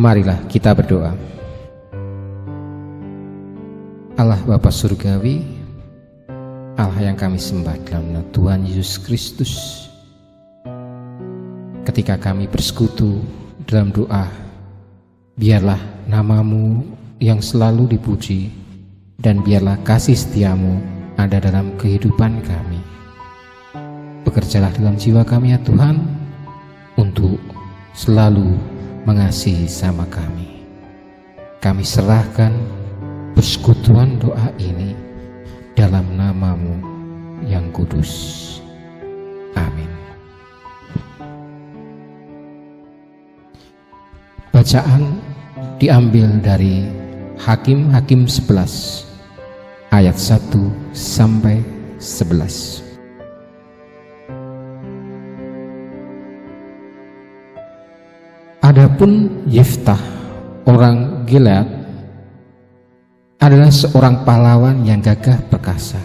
Marilah kita berdoa. Allah Bapa Surgawi, Allah yang kami sembah dalam nama Tuhan Yesus Kristus, ketika kami bersekutu dalam doa, biarlah nama-Mu yang selalu dipuji, dan biarlah kasih setia-Mu ada dalam kehidupan kami. Bekerjalah dalam jiwa kami ya Tuhan, untuk selalu mengasihi sama kami. Kami serahkan persekutuan doa ini dalam nama-Mu yang kudus. Amin. Bacaan diambil dari Hakim-Hakim 11 ayat 1 sampai 11. Adapun Yeftah orang Gilead adalah seorang pahlawan yang gagah perkasa,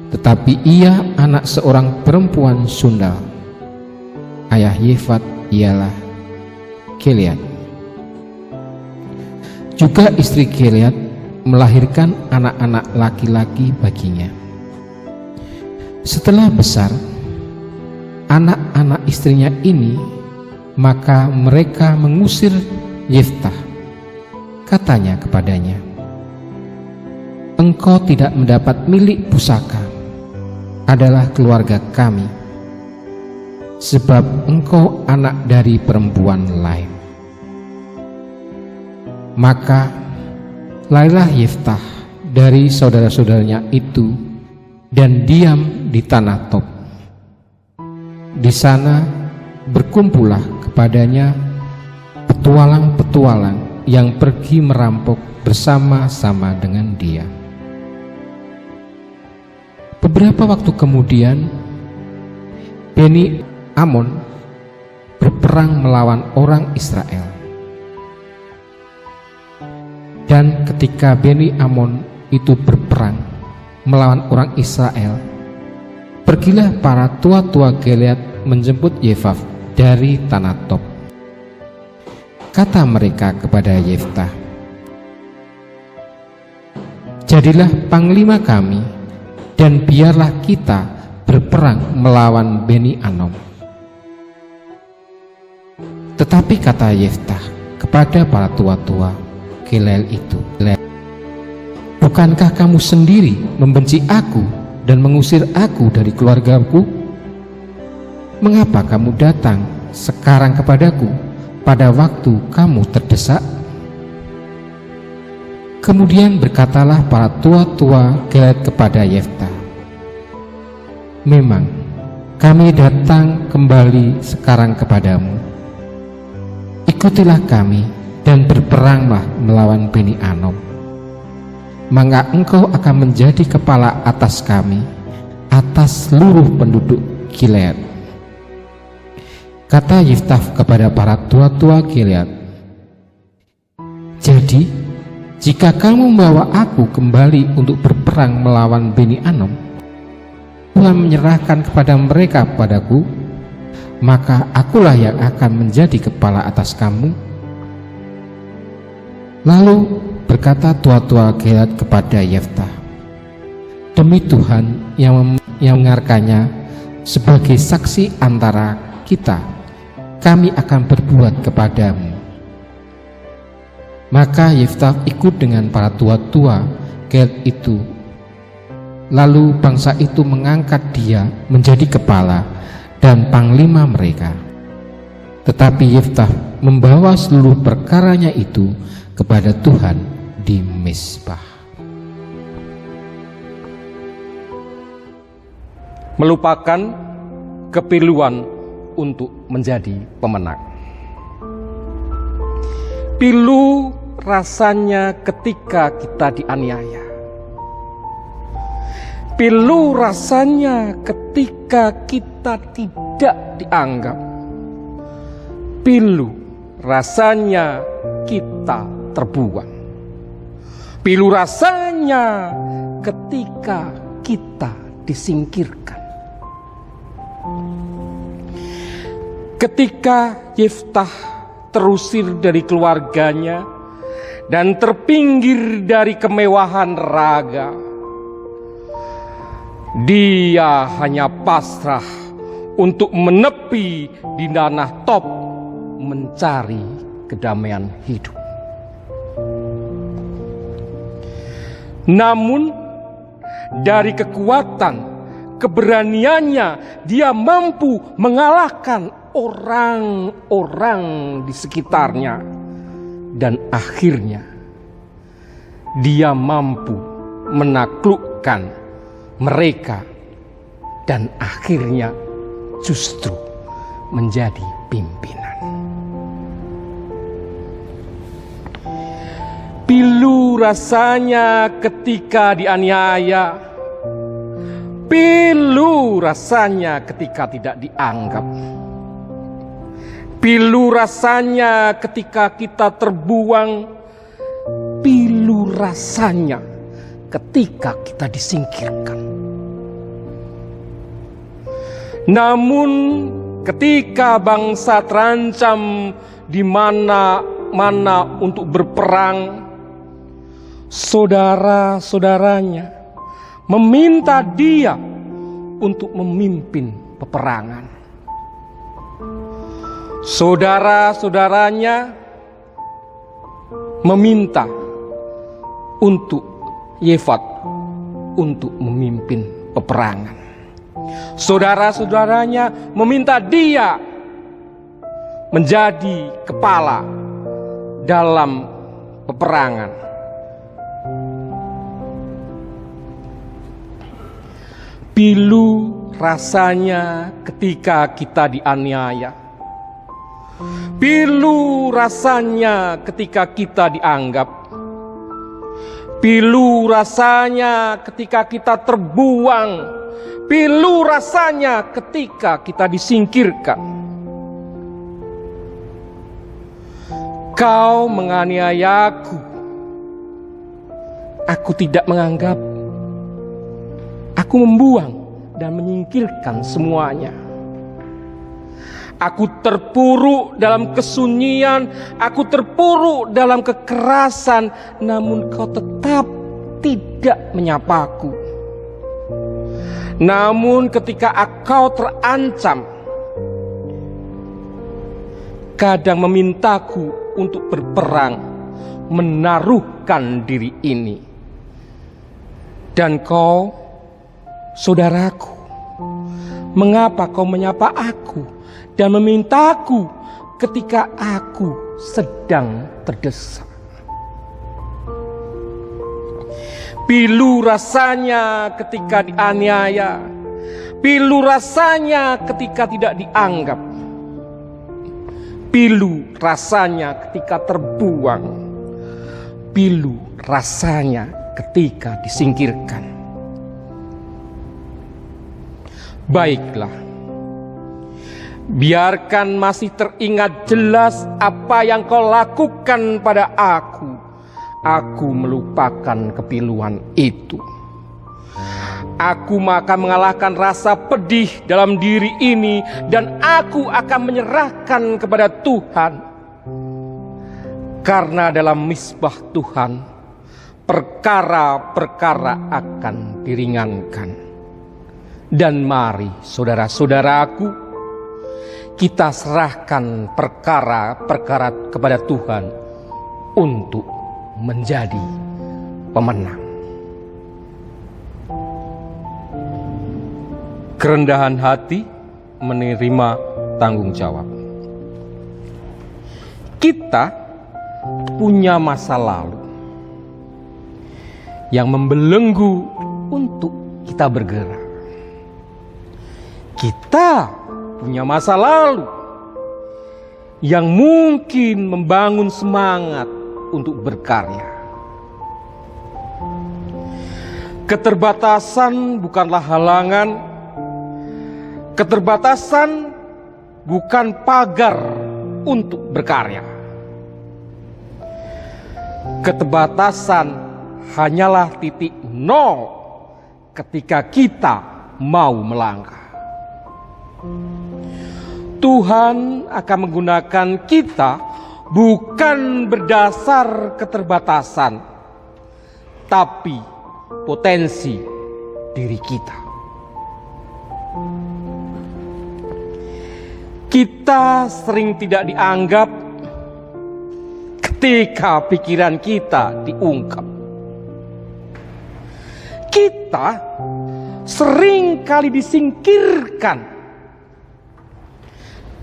tetapi ia anak seorang perempuan sundal. Ayah Yefat ialah Gilead. Juga istri Gilead melahirkan anak-anak laki-laki baginya. Setelah besar anak-anak istrinya ini, maka mereka mengusir Yeftah. Katanya kepadanya, "Engkau tidak mendapat milik pusaka, adalah keluarga kami, sebab engkau anak dari perempuan lain." Maka larilah Yeftah dari saudara-saudaranya itu dan diam di tanah Tob. Di sana berkumpullah kepadanya petualang-petualang yang pergi merampok bersama-sama dengan dia. Beberapa waktu kemudian, Beni Amon berperang melawan orang Israel. Dan ketika Beni Amon itu berperang melawan orang Israel, pergilah para tua-tua Gilead menjemput Yeftah dari tanah Tob. Kata mereka kepada Yeftah, "Jadilah panglima kami, dan biarlah kita berperang melawan Beni Anom." Tetapi kata Yeftah kepada para tua-tua Gilead itu, "Bukankah kamu sendiri membenci aku dan mengusir aku dari keluargaku? Mengapa kamu datang sekarang kepadaku pada waktu kamu terdesak?" Kemudian berkatalah para tua-tua Gilead kepada Yeftah, "Memang kami datang kembali sekarang kepadamu. Ikutilah kami dan berperanglah melawan Beni Anom. Maka engkau akan menjadi kepala atas kami, atas seluruh penduduk Gilead." Kata Yeftah kepada para tua-tua Gilead, "Jadi, jika kamu membawa aku kembali untuk berperang melawan Beni Anom, Tuhan menyerahkan kepada mereka padaku, maka akulah yang akan menjadi kepala atas kamu." Lalu berkata tua-tua Gilead kepada Yeftah, "Demi Tuhan yang mendengarkannya sebagai saksi antara kita, kami akan berbuat kepadamu." Maka Yeftah ikut dengan para tua-tua Gilead itu. Lalu bangsa itu mengangkat dia menjadi kepala dan panglima mereka. Tetapi Yeftah membawa seluruh perkaranya itu kepada Tuhan di Mizpah. Melupakan kepiluan untuk menjadi pemenang. Pilu rasanya ketika kita dianiaya. Pilu rasanya ketika kita tidak dianggap. Pilu rasanya kita terbuang. Pilu rasanya ketika kita disingkirkan. Ketika Yeftah terusir dari keluarganya, dan terpinggir dari kemewahan raga. Dia hanya pasrah untuk menepi di tanah top mencari kedamaian hidup. Namun dari kekuatan, keberaniannya, dia mampu mengalahkan orang-orang di sekitarnya. Dan akhirnya dia mampu menaklukkan mereka dan akhirnya justru menjadi pimpinan. Pilu rasanya ketika dianiaya, pilu rasanya ketika tidak dianggap, pilu rasanya ketika kita terbuang, pilu rasanya ketika kita disingkirkan. Namun ketika bangsa terancam di mana-mana untuk berperang, saudara-saudaranya meminta dia untuk memimpin peperangan. Saudara-saudaranya meminta untuk Yefat untuk memimpin peperangan. Saudara-saudaranya meminta dia menjadi kepala dalam peperangan. Pilu rasanya ketika kita dianiaya, pilu rasanya ketika kita dianggap, pilu rasanya ketika kita terbuang, pilu rasanya ketika kita disingkirkan. Kau menganiayaku, aku tidak menganggap, aku membuang dan menyingkirkan semuanya. Aku terpuruk dalam kesunyian, aku terpuruk dalam kekerasan, namun kau tetap tidak menyapaku. Namun ketika engkau terancam, kadang memintaku untuk berperang, menaruhkan diri ini. Dan kau, saudaraku, mengapa kau menyapa aku dan memintaku ketika aku sedang terdesak? Pilu rasanya ketika dianiaya, pilu rasanya ketika tidak dianggap, pilu rasanya ketika terbuang, pilu rasanya ketika disingkirkan. Baiklah, biarkan masih teringat jelas apa yang kau lakukan pada aku. Aku melupakan kepiluan itu. Aku akan mengalahkan rasa pedih dalam diri ini, dan aku akan menyerahkan kepada Tuhan. Karena dalam misbah Tuhan, perkara-perkara akan diringankan. Dan mari saudara-saudaraku, kita serahkan perkara-perkara kepada Tuhan untuk menjadi pemenang. Kerendahan hati menerima tanggung jawab. Kita punya masa lalu yang membelenggu untuk kita bergerak. Kita punya masa lalu yang mungkin membangun semangat untuk berkarya. Keterbatasan bukanlah halangan, keterbatasan bukan pagar untuk berkarya. Keterbatasan hanyalah titik nol ketika kita mau melangkah. Tuhan akan menggunakan kita bukan berdasar keterbatasan, tapi potensi diri kita. Kita sering tidak dianggap ketika pikiran kita diungkap. Kita sering kali disingkirkan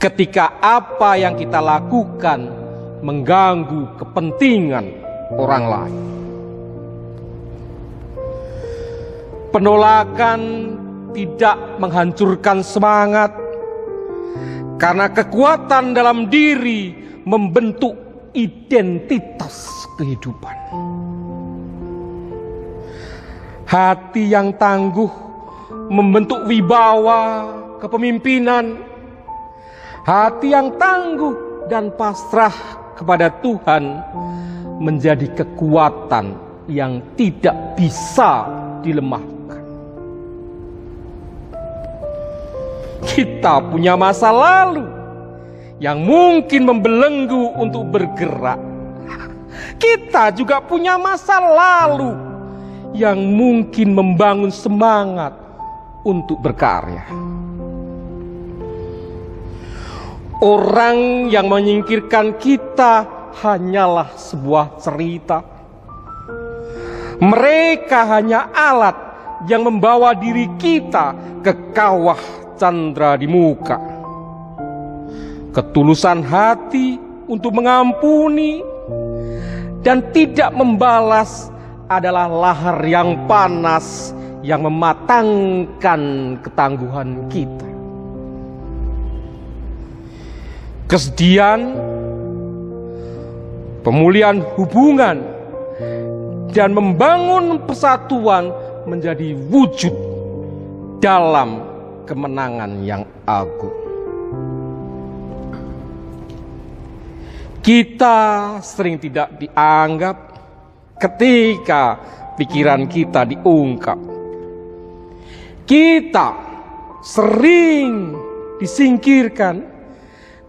ketika apa yang kita lakukan mengganggu kepentingan orang lain. Penolakan tidak menghancurkan semangat, karena kekuatan dalam diri membentuk identitas kehidupan. Hati yang tangguh membentuk wibawa kepemimpinan. Hati yang tangguh dan pasrah kepada Tuhan menjadi kekuatan yang tidak bisa dilemahkan. Kita punya masa lalu yang mungkin membelenggu untuk bergerak. Kita juga punya masa lalu yang mungkin membangun semangat untuk berkarya. Orang yang menyingkirkan kita hanyalah sebuah cerita. Mereka hanya alat yang membawa diri kita ke kawah candra di muka. Ketulusan hati untuk mengampuni dan tidak membalas adalah lahar yang panas yang mematangkan ketangguhan kita. Kesedihan, pemulihan hubungan, dan membangun persatuan menjadi wujud dalam kemenangan yang agung. Kita sering tidak dianggap ketika pikiran kita diungkap. Kita sering disingkirkan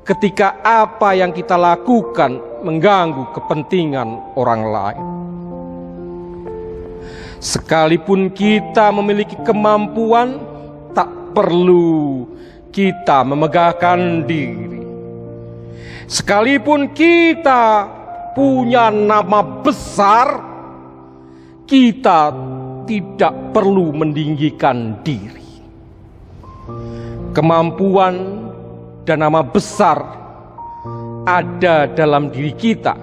ketika apa yang kita lakukan mengganggu kepentingan orang lain. Sekalipun kita memiliki kemampuan, tak perlu kita memegahkan diri. Sekalipun kita punya nama besar, kita tidak perlu meninggikan diri. Kemampuan dan nama besar ada dalam diri kita.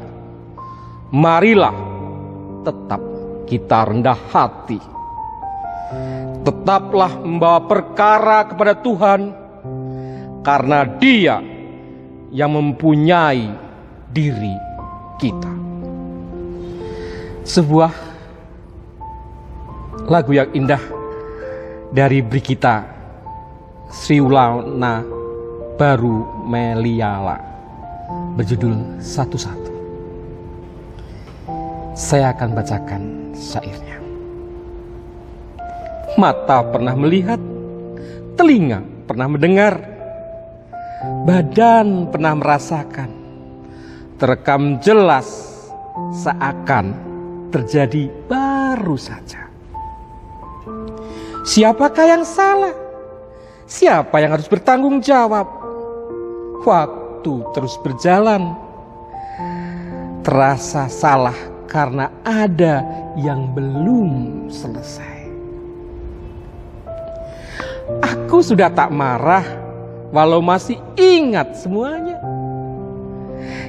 Marilah tetap kita rendah hati. Tetaplah membawa perkara kepada Tuhan, karena Dia yang mempunyai diri kita. Sebuah lagu yang indah dari Brigita Sriulana Baru Meliala berjudul Satu-Satu. Saya akan bacakan syairnya. Mata pernah melihat, telinga pernah mendengar, badan pernah merasakan, terekam jelas seakan terjadi baru saja. Siapakah yang salah? Siapa yang harus bertanggung jawab? Waktu terus berjalan, terasa salah karena ada yang belum selesai. Aku sudah tak marah, walau masih ingat semuanya.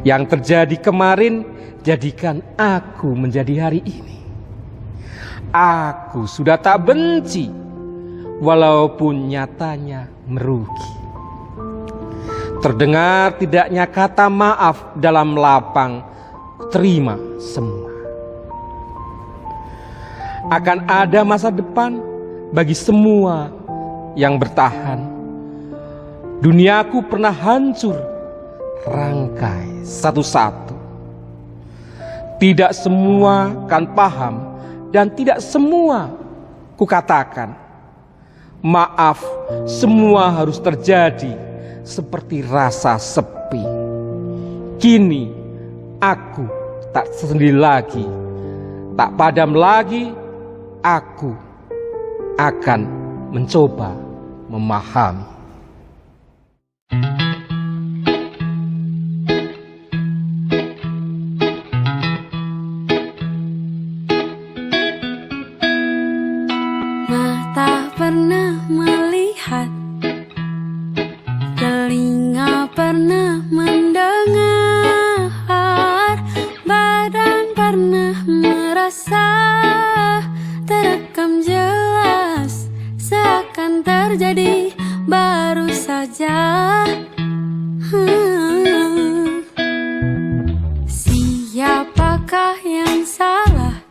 Yang terjadi kemarin jadikan aku menjadi hari ini. Aku sudah tak benci, walaupun nyatanya merugi. Terdengar tidaknya kata maaf dalam lapang, terima semua. Akan ada masa depan bagi semua yang bertahan. Duniaku pernah hancur, rangkai satu-satu. Tidak semua kan paham dan tidak semua kukatakan. Maaf, semua harus terjadi seperti rasa sepi. Kini aku tak sendiri lagi, tak padam lagi. Aku akan mencoba memahami. Mata pernah melihat, telinga pernah mendengar, badan pernah merasa, terekam jelas, seakan terjadi baru saja. Siapakah yang salah?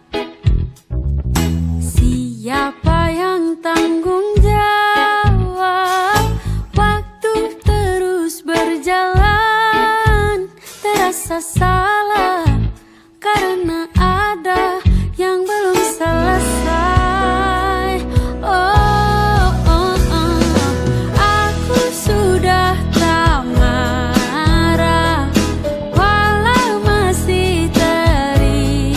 Siapa yang tanggung jawab? Waktu terus berjalan, terasa salah karena ada yang belum selesai. Aku sudah tak marah, walau masih teringat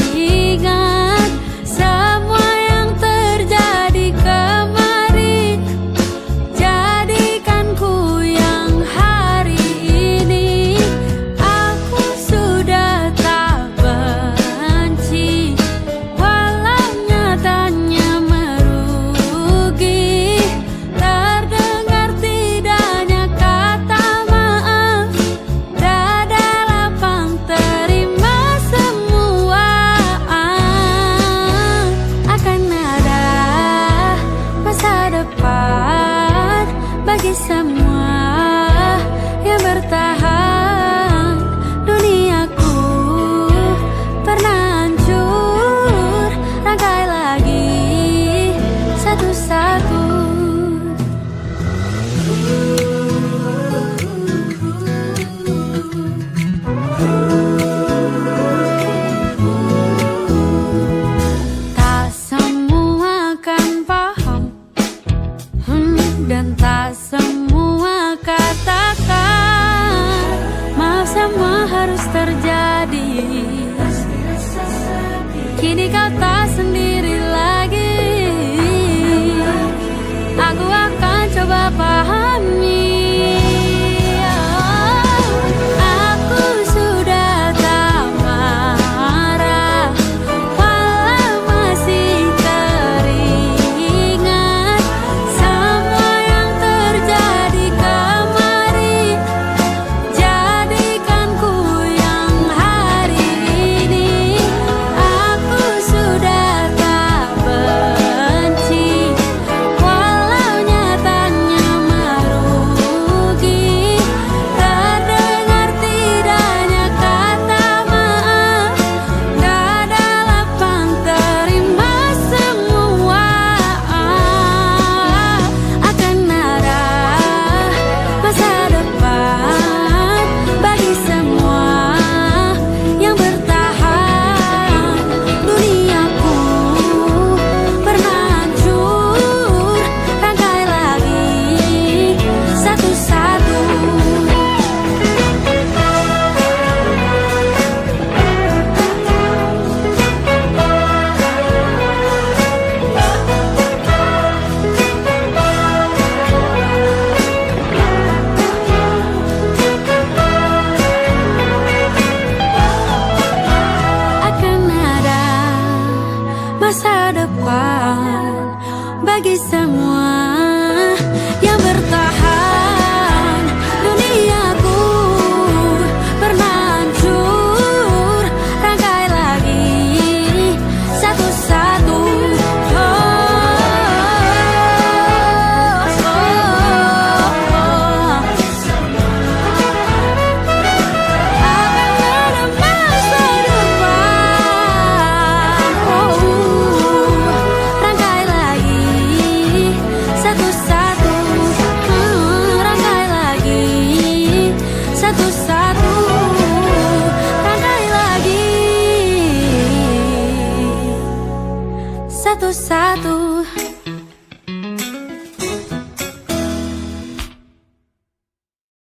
semua yang terjadi kemarin. Jadikan ku yang hari ini. Aku sudah tak benci, walau nyatanya merugi. Terdengar tidaknya kata maaf, dada lapang terima semua. Akan ada masa depan bagi semua yang bertahan. Duniaku pernah hancur, rangkai lagi satu-satu. Tak semua akan paham, dan tak semua katakan maaf, semua harus terjadi. Kini kau tak sendiri lagi. Aku akan coba pahami. Aku sudah tak marah, walau masih teringat semua yang terjadi kemarin. Jadikan ku yang hari ini. Aku sudah tak benci, walau nyatanya merugi. Terdengar tidaknya kata maaf, dada lapang terima semua. Akan ada masa depan bagi semua yang bertahan. Duniaku pernah hancur, rangkai lagi satu-satu. Akan ada masa depan bagi semua yang bertahan. Duniaku pernah hancur, rangkai lagi satu-satu. Akan ada masa depan. Rangkai lagi satu-satu. Rangkai lagi satu-satu. Rangkai lagi satu-satu.